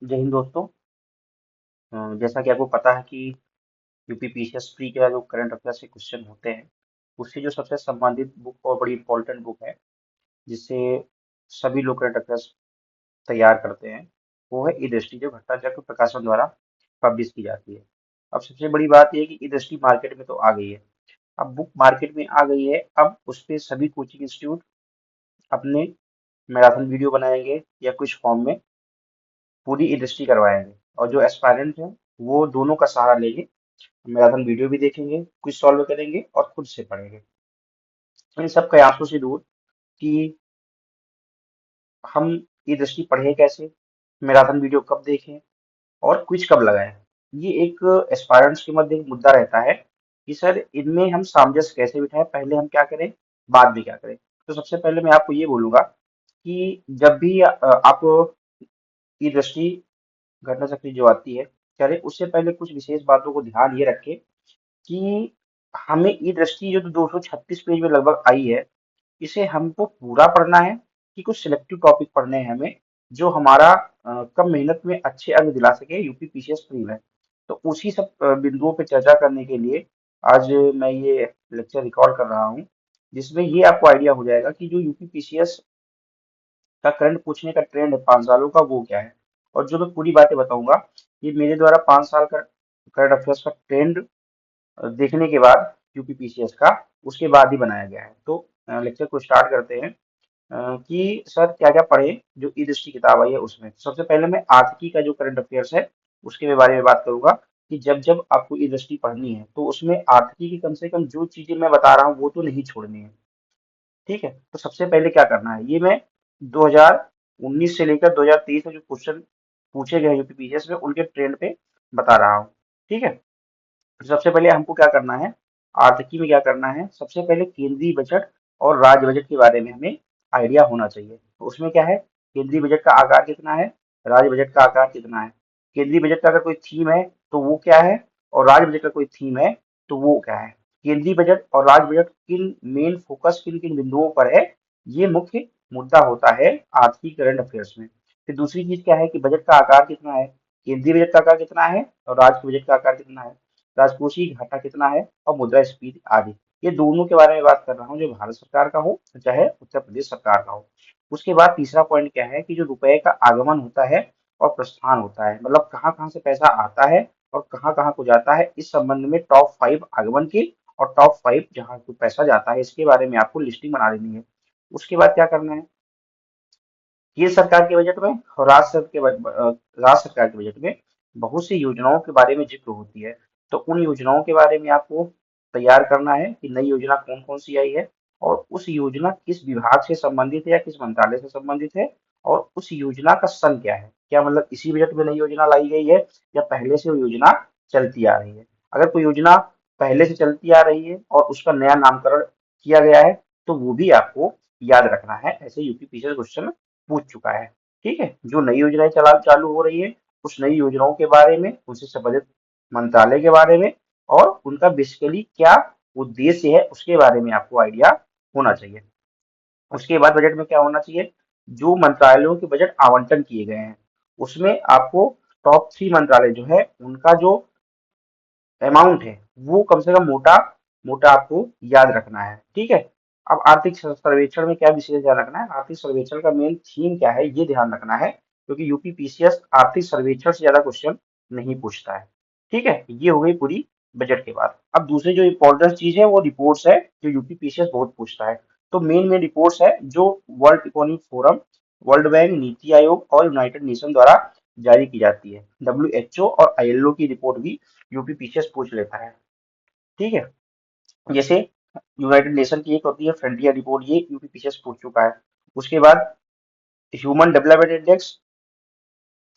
जय हिंद दोस्तों। जैसा कि आपको पता है कि यूपीपीसीएस प्री के जो करंट अफेयर्स के क्वेश्चन होते हैं, उससे जो सबसे संबंधित बुक और बड़ी इंपॉर्टेंट बुक है जिससे सभी लोग करंट अफेयर्स तैयार करते हैं, वो है ई दृष्टि, जो भट्टाचार्य प्रकाशन द्वारा पब्लिश की जाती है। अब सबसे बड़ी बात यह है कि ई दृष्टि मार्केट में तो आ गई है। अब बुक मार्केट में आ गई है, अब उस पे सभी कोचिंग इंस्टीट्यूट अपने मैराथन वीडियो बनाएंगे या कुछ फॉर्म में पूरी ई दृष्टि करवाएंगे, और जो एस्पायरेंट है वो दोनों का सहारा लेंगे। मैराथन वीडियो भी देखेंगे, क्विज सॉल्व करेंगे और खुद से पढ़ेंगे। इन सब कयासों से दूर कि हम ये दृष्टि पढ़े कैसे, मैराथन वीडियो कब देखें और क्विज कब लगाएं, ये एक एस्पायरेंट्स के मध्य एक मुद्दा रहता है कि सर इनमें हम सामंजस्य कैसे बिठाएं, पहले हम क्या करें, बाद में क्या करें। तो सबसे पहले मैं आपको ये बोलूंगा कि जब भी आप ये दृष्टि घटना चक्री जो आती है करें, उससे पहले कुछ विशेष बातों को ध्यान ये रखें कि हमें ई दृष्टि जो 236 पेज में लगभग आई है, इसे हमको पूरा पढ़ना है कि कुछ सिलेक्टिव टॉपिक पढ़ने हैं हमें, जो हमारा कम मेहनत में अच्छे अंक दिला सके यूपी पीसीएस प्री में। तो उसी सब बिंदुओं पे चर्चा करने के लिए आज मैं ये लेक्चर रिकॉर्ड कर रहा हूँ, जिसमें ये आपको आइडिया हो जाएगा कि जो यूपी पीसीएस का करंट पूछने का ट्रेंड है 5 सालों का, वो क्या है। और जो मैं पूरी बातें बताऊंगा, ये मेरे द्वारा 5 साल का करंट अफेयर्स का ट्रेंड देखने के बाद यूपीपीसीएस का, उसके बाद ही बनाया गया है। तो लेक्चर को स्टार्ट करते हैं कि सर क्या क्या पढ़े जो ई दृष्टि किताब आई है उसमें। सबसे पहले मैं आर्थिकी का जो करंट अफेयर्स है उसके बारे में बात करूंगा कि जब जब आपको ई दृष्टि पढ़नी है तो उसमें आर्थिकी की कम से कम जो चीजें मैं बता रहा हूँ वो तो नहीं छोड़नी है। ठीक है, तो सबसे पहले क्या करना है, ये मैं 2019 से लेकर 2023 में जो क्वेश्चन पूछे गए यूपीपीसीएस में उनके ट्रेंड पे बता रहा हूँ। ठीक है, तो सबसे पहले हमको क्या करना है, आर्थिकी में क्या करना है, सबसे पहले केंद्रीय बजट और राज्य बजट के बारे में हमें आइडिया होना चाहिए। तो उसमें क्या है, केंद्रीय बजट का आकार कितना है, राज्य बजट का आकार कितना है, केंद्रीय बजट का अगर कोई थीम है तो वो क्या है, और राज्य बजट का कोई थीम है तो वो क्या है। केंद्रीय बजट और राज्य बजट किन मेन फोकस किन किन बिंदुओं पर है, ये मुख्य मुद्दा होता है आर्थिक करंट अफेयर्स में। फिर दूसरी चीज क्या है कि बजट का आकार कितना है, केंद्रीय बजट का आकार कितना है और राज्य बजट का आकार कितना है, राजकोषीय घाटा कितना है और मुद्रास्फीति आदि। ये दोनों के बारे में बात कर रहा हूँ, जो भारत सरकार का हो चाहे उत्तर प्रदेश सरकार का हो। उसके बाद तीसरा पॉइंट क्या है कि जो रुपए का आगमन होता है और प्रस्थान होता है, मतलब कहाँ कहाँ से पैसा आता है और कहाँ कहाँ को जाता है, इस संबंध में टॉप 5 आगमन की और टॉप 5 जहाँ को पैसा जाता है, इसके बारे में आपको लिस्टिंग बना लेनी है। उसके बाद क्या करना है, केंद्र सरकार के बजट में और राज्य सरकार के बजट में बहुत सी योजनाओं के बारे में जिक्र होती है। तो उन योजनाओं के बारे में आपको तैयार करना है कि नई योजना कौन कौन सी आई है और उस योजना किस विभाग से संबंधित है या किस मंत्रालय से संबंधित है, और उस योजना का सन क्या है, क्या मतलब इसी बजट में नई योजना लाई गई है या पहले से वो योजना चलती आ रही है। अगर कोई योजना पहले से चलती आ रही है और उसका नया नामकरण किया गया है तो वो भी आपको याद रखना है, ऐसे यूपी पीछे क्वेश्चन पूछ चुका है। ठीक है, जो नई योजनाएं चला चालू हो रही है उस नई योजनाओं के बारे में, उनसे संबंधित मंत्रालय के बारे में और उनका बेसिकली क्या उद्देश्य है उसके बारे में आपको आइडिया होना चाहिए। उसके बाद बजट में क्या होना चाहिए, जो मंत्रालयों के बजट आवंटन किए गए हैं उसमें आपको टॉप 3 मंत्रालय जो है उनका जो अमाउंट है वो कम से कम मोटा मोटा आपको याद रखना है। ठीक है, अब आर्थिक सर्वेक्षण में क्या विशेष ध्यान रखना है, आर्थिक सर्वेक्षण का मेन थीम क्या है ये ध्यान रखना है, क्योंकि यूपी पीसीएस आर्थिक सर्वेक्षण से ज्यादा क्वेश्चन नहीं पूछता है। ठीक है, ये हो गई पूरी बजट के बाद। अब दूसरी जो इम्पोर्टेंट चीज है वो रिपोर्ट्स है, जो यूपी पीसीएस बहुत पूछता है। तो मेन मेन रिपोर्ट्स है जो world economic forum, world bank, NITI Aayog और यूनाइटेड नेशन द्वारा जारी की जाती है। डब्ल्यूएचओ और आईएलओ की रिपोर्ट भी यूपी पीसीएस पूछ लेता है। ठीक है, जैसे यूनाइटेड नेशन की एक होती है फ्रंटियर रिपोर्ट, ये यूपी पीसीएस पूछ चुका है। उसके बाद ह्यूमन डेवलपमेंट इंडेक्स,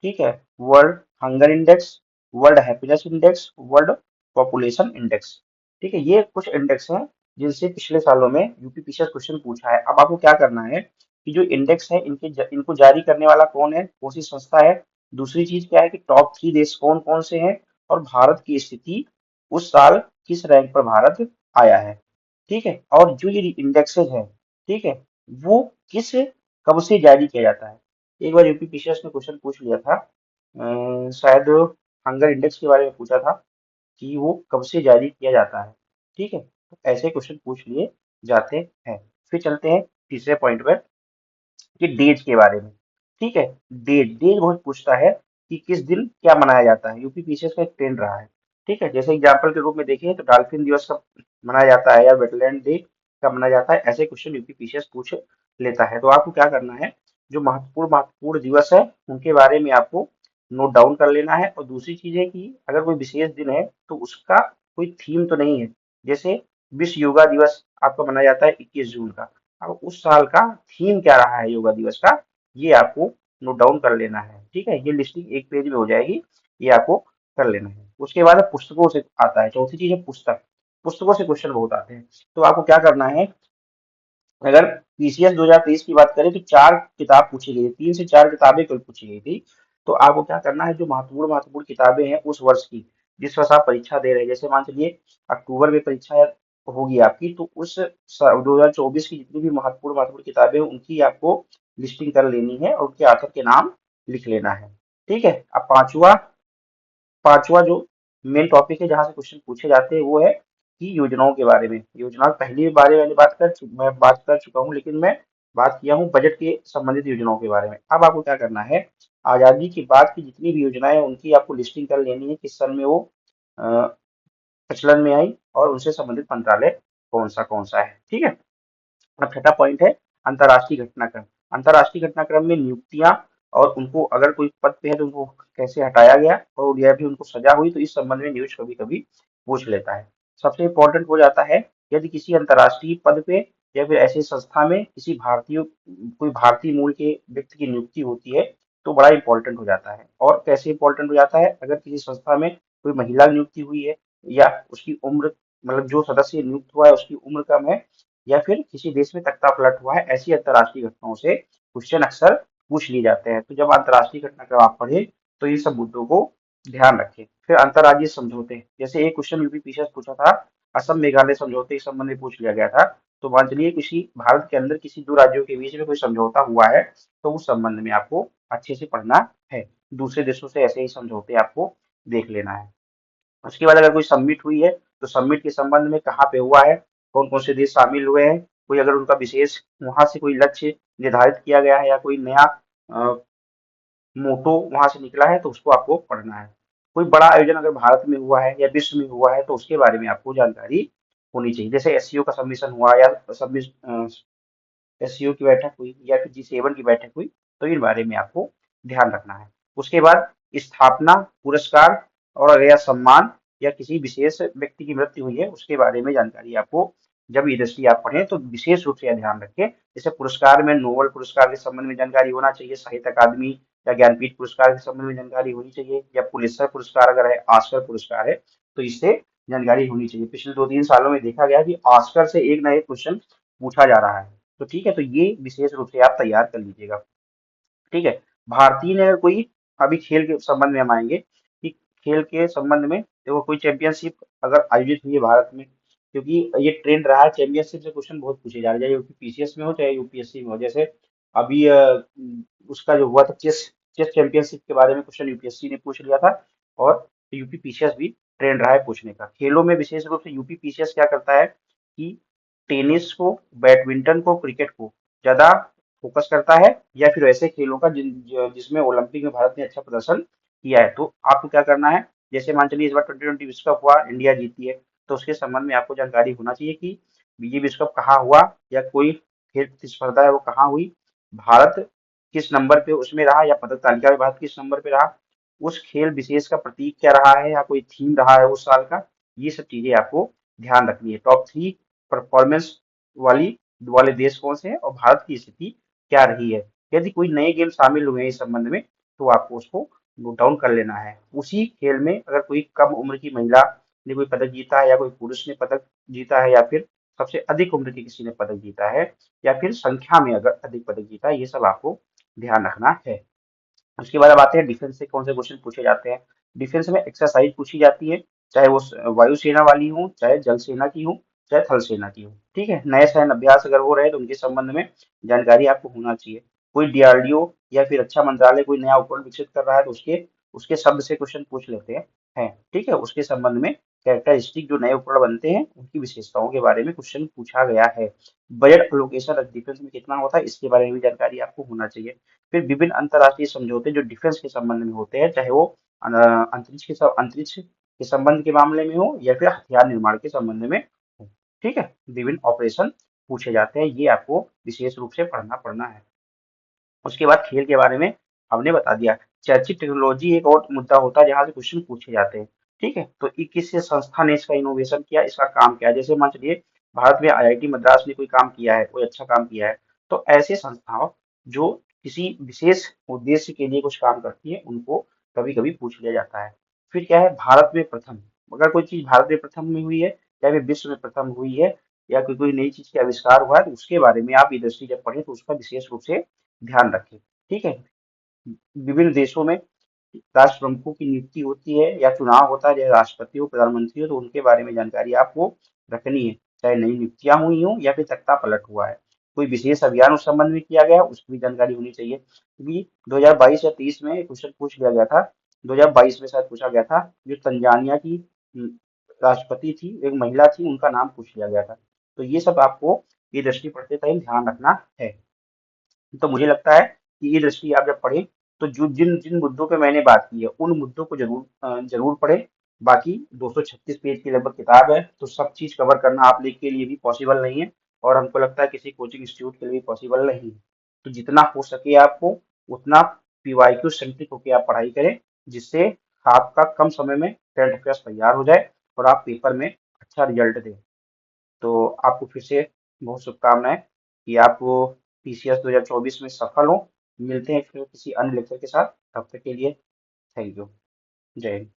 ठीक है, world hunger index, world happiness index, world population index. ठीक है, ये कुछ इंडेक्स हैं जिनसे पिछले सालों में यूपी पीसीएस क्वेश्चन पूछा है। अब आपको क्या करना है कि जो इंडेक्स है इनको जारी करने वाला कौन है, कौन सी संस्था है, दूसरी चीज क्या है कि टॉप 3 देश कौन कौन से हैं और भारत की स्थिति उस साल किस रैंक पर भारत आया है। ठीक है, और जो ये इंडेक्सेस है, ठीक है, वो किस कब से जारी किया जाता है। एक बार यूपी पीसीएस ने क्वेश्चन पूछ लिया था शायद हंगर इंडेक्स के बारे में पूछा था कि वो कब से जारी किया जाता है। ठीक है, तो ऐसे क्वेश्चन पूछ लिए जाते हैं। फिर चलते हैं तीसरे पॉइंट पर कि डेज के बारे में। ठीक है, डेज डेज बहुत पूछता है कि किस दिन क्या मनाया जाता है। यूपी पीसीएस का एक ट्रेंड रहा है। ठीक है, जैसे एग्जाम्पल के रूप में देखें तो डॉल्फिन दिवस कब मनाया जाता है या वेटलैंड डे कब मनाया जाता है, ऐसे क्वेश्चन यूपी पीसीएस पूछ लेता है। तो आपको क्या करना है, जो महत्वपूर्ण महत्वपूर्ण दिवस है उनके बारे में आपको नोट डाउन कर लेना है। और दूसरी चीज है कि अगर कोई विशेष दिन है तो उसका कोई थीम तो नहीं है। जैसे विश्व योगा दिवस आपका मनाया जाता है 21 जून का। अब उस साल का थीम क्या रहा है योगा दिवस का, ये आपको नोट डाउन कर लेना है। ठीक है, ये लिस्टिंग एक पेज में हो जाएगी, ये आपको कर लेना है। उसके बाद पुस्तकों से आता है, चौथी चीज है पुस्तक। पुस्तकों से क्वेश्चन बहुत आते हैं। तो आपको क्या करना है, अगर पीसीएस 2023 की बात करें तो 4 किताब पूछी गई, 3 से 4 किताबें कल पूछी गई थी। तो आपको क्या करना है, जो महत्वपूर्ण महत्वपूर्ण किताबें हैं उस वर्ष की, जिस वर्ष आप परीक्षा दे रहे हैं, जैसे मान चलिए अक्टूबर में परीक्षा होगी आपकी, तो उस 2024 की जितनी भी महत्वपूर्ण महत्वपूर्ण किताबें हैं उनकी आपको लिस्टिंग कर लेनी है और उनके ऑथर के नाम लिख लेना है। ठीक है, अब पांचवा पांचवा जो मेन टॉपिक है जहां से क्वेश्चन पूछे जाते हैं वो है कि योजनाओं के बारे में। योजना पहली बारे वाली मैं बात कर चुका हूँ, लेकिन मैं बात किया हूँ बजट के संबंधित योजनाओं के बारे में। अब आपको क्या करना है, आजादी के बाद की जितनी भी योजनाएं हैं उनकी आपको लिस्टिंग कर लेनी है, किस सन में वो अ, प्रचलन में आई और उनसे संबंधित मंत्रालय कौन सा है। ठीक है, अब छठा पॉइंट है अंतर्राष्ट्रीय घटनाक्रम। अंतर्राष्ट्रीय घटनाक्रम में नियुक्तियां और उनको अगर कोई पद पे है तो उनको कैसे हटाया गया और या फिर उनको सजा हुई, तो इस संबंध में न्यूज कभी कभी पूछ लेता है। सबसे इम्पोर्टेंट हो जाता है यदि किसी अंतर्राष्ट्रीय पद पे या फिर ऐसी संस्था में किसी भारतीय कोई भारतीय मूल के व्यक्ति की नियुक्ति होती है तो बड़ा इंपॉर्टेंट हो जाता है। और कैसे इंपॉर्टेंट हो जाता है, अगर किसी संस्था में कोई महिला नियुक्ति हुई है या उसकी उम्र, मतलब जो सदस्य नियुक्त हुआ है उसकी उम्र कम है, या फिर किसी देश में तख्ता पलट हुआ है, ऐसी अंतर्राष्ट्रीय घटनाओं से क्वेश्चन अक्सर पूछ लिए जाते हैं। तो जब अंतर्राष्ट्रीय घटनाक्रम आप पढ़े तो ये सब मुद्दों को ध्यान रखें। फिर अंतर्राज्यीय समझौते, जैसे एक क्वेश्चन यूपी पीछे पूछा था, असम मेघालय समझौते के संबंध में पूछ लिया गया था। तो मान चलिए किसी भारत के अंदर किसी दो राज्यों के बीच में कोई समझौता हुआ है तो उस संबंध में आपको अच्छे से पढ़ना है। दूसरे देशों से ऐसे ही समझौते आपको देख लेना है। उसके बाद अगर कोई सबमिट हुई है तो सबमिट के संबंध में कहाँ पे हुआ है, कौन कौन से देश शामिल हुए हैं, कोई अगर उनका विशेष वहां से कोई लक्ष्य निर्धारित किया गया है या कोई नया मोटो वहां से निकला है तो उसको आपको पढ़ना है। कोई बड़ा आयोजन अगर भारत में हुआ है या विश्व में हुआ है तो उसके बारे में आपको जानकारी होनी चाहिए। जैसे एससीओ का सबमिशन हुआ या एससीओ की बैठक हुई या फिर G7 की बैठक हुई, तो इन बारे में आपको ध्यान रखना है। उसके बाद स्थापना पुरस्कार और अगर या सम्मान या किसी विशेष व्यक्ति की मृत्यु हुई है उसके बारे में जानकारी आपको, जब ये दृष्टि आप पढ़ें तो विशेष रूप से यह ध्यान रखें। जैसे पुरस्कार में नोबेल पुरस्कार के संबंध में जानकारी होना चाहिए, साहित्य अकादमी या ज्ञानपीठ पुरस्कार के संबंध में जानकारी होनी चाहिए, या पुलित्जर पुरस्कार अगर है, ऑस्कर पुरस्कार है तो इससे जानकारी होनी चाहिए। पिछले 2-3 सालों में देखा गया कि ऑस्कर से एक ना एक क्वेश्चन पूछा जा रहा है। तो ठीक है, तो ये विशेष रूप से आप तैयार कर लीजिएगा। ठीक है, भारतीय ने अगर कोई, अभी खेल के संबंध में हम आएंगे कि खेल के संबंध में देखो कोई चैंपियनशिप अगर आयोजित हुई है भारत में, क्योंकि ये ट्रेंड रहा है चैंपियनशिप से क्वेश्चन बहुत पूछे जा रहे हैं, चाहे पीसीएस में हो चाहे यूपीएससी में हो। जैसे अभी उसका जो हुआ था चेस चेस चैंपियनशिप के बारे में क्वेश्चन यूपीएससी ने पूछ लिया था और यूपी पीसीएस भी ट्रेंड रहा है पूछने का। खेलों में विशेष रूप से यूपी पीसीएस क्या करता है कि टेनिस को, बैडमिंटन को, क्रिकेट को ज्यादा फोकस करता है, या फिर ऐसे खेलों का जिसमें ओलंपिक में भारत ने अच्छा प्रदर्शन किया है। तो आपको क्या करना है, जैसे मान चलिए इस बार 2020 विश्व कप हुआ, इंडिया जीती है, तो उसके संबंध में आपको जानकारी होना चाहिए कि ये विश्व कप कहाँ हुआ या कोई खेल प्रतिस्पर्धा है वो कहाँ हुई, भारत किस नंबर पे उसमें रहा या पदक तालिका में भारत किस नंबर पे रहा, उस खेल विशेष का प्रतीक क्या रहा है या कोई थीम रहा है उस साल का। ये सब चीजें आपको ध्यान रखनी है। टॉप 3 परफॉर्मेंस वाली वाले देश कौन से हैं और भारत की स्थिति क्या रही है। यदि कोई नए गेम शामिल हुए हैं इस संबंध में तो आपको उसको नोट डाउन कर लेना है। उसी खेल में अगर कोई कम उम्र की महिला ने कोई पदक जीता है या कोई पुरुष ने पदक जीता है या फिर सबसे अधिक उम्र के किसी ने पदक जीता है या फिर संख्या में अगर अधिक पदक जीता है, ये सब आपको ध्यान रखना है। उसके बाद अब आते हैं डिफेंस से कौन से क्वेश्चन पूछे जाते हैं। डिफेंस में एक्सरसाइज पूछी जाती है, चाहे वो वायुसेना वाली हो, चाहे जल सेना की हो, चाहे थल सेना की हो। ठीक है, नए सैन्य अभ्यास अगर हो रहे हैं तो उनके संबंध में जानकारी आपको होना चाहिए। कोई डीआरडीओ या फिर रक्षा मंत्रालय कोई नया उपकरण विकसित कर रहा है तो उसके उसके शब्द से क्वेश्चन पूछ लेते हैं, ठीक है, उसके संबंध में कैरेक्टरिस्टिक जो नए उपकरण बनते हैं उनकी विशेषताओं के बारे में क्वेश्चन पूछा गया है। बजट एलोकेशन डिफेंस में कितना होता है इसके बारे में भी जानकारी आपको होना चाहिए। फिर विभिन्न अंतर्राष्ट्रीय समझौते जो डिफेंस के संबंध में होते हैं, चाहे वो अंतरिक्ष के संबंध के मामले में हो या फिर हथियार निर्माण के संबंध में हो, ठीक है, विभिन्न ऑपरेशन पूछे जाते हैं, ये आपको विशेष रूप से पढ़ना है। उसके बाद खेल के बारे में हमने बता दिया। चर्चित टेक्नोलॉजी एक और मुद्दा होता है जहाँ से क्वेश्चन पूछे जाते हैं, ठीक है, तो ये किस संस्था ने इसका इनोवेशन किया, इसका काम क्या है, जैसे मान चलिए भारत में आईआईटी मद्रास ने कोई काम किया है, कोई अच्छा काम किया है, तो ऐसे संस्थाओं जो किसी विशेष उद्देश्य के लिए कुछ काम करती है उनको कभी कभी पूछ लिया जाता है। फिर क्या है, भारत में प्रथम, अगर कोई चीज भारत में प्रथम में हुई है या फिर विश्व में प्रथम हुई है या कोई कोई नई चीज का आविष्कार हुआ है तो उसके बारे में आप ये दृष्टि जब पढ़ें तो उसका विशेष रूप से ध्यान रखें, ठीक है। विभिन्न देशों में राष्ट्र प्रमुखों की नियुक्ति होती है या चुनाव होता है, जैसे राष्ट्रपति हो, प्रधानमंत्री हो, तो उनके बारे में जानकारी आपको रखनी है, चाहे नई नियुक्तियां हुई हो या फिर तख्ता पलट हुआ है, कोई विशेष अभियान उस संबंध में किया गया उसकी भी जानकारी होनी चाहिए, क्योंकि 2022 या 30 में क्वेश्चन पूछ लिया गया था, 2022 में शायद पूछा गया था, जो तंजानिया की राष्ट्रपति थी, एक महिला थी, उनका नाम पूछ लिया गया था। तो ये सब आपको ये दृष्टि पढ़ते टाइम ध्यान रखना है। तो मुझे लगता है कि ये दृष्टि आप जब पढ़ें तो जो जिन जिन मुद्दों पे मैंने बात की है उन मुद्दों को जरूर पढ़ें। बाकी 236 पेज की लगभग किताब है तो सब चीज कवर करना आप लोग के लिए भी पॉसिबल नहीं है और हमको लगता है किसी कोचिंग इंस्टीट्यूट के लिए भी पॉसिबल नहीं है। तो जितना हो सके आपको उतना पीवाईक्यू सेंट्रिक होकर आप पढ़ाई करें, जिससे आपका कम समय में करंट अफेयर्स तैयार हो जाए और आप पेपर में अच्छा रिजल्ट दें। तो आपको फिर से बहुत शुभकामनाएं कि आप वो पीसीएस 2024 में सफल हो। मिलते हैं फिर किसी अन्य लेक्चर के साथ, तब तक के लिए थैंक यू। जय हिंद।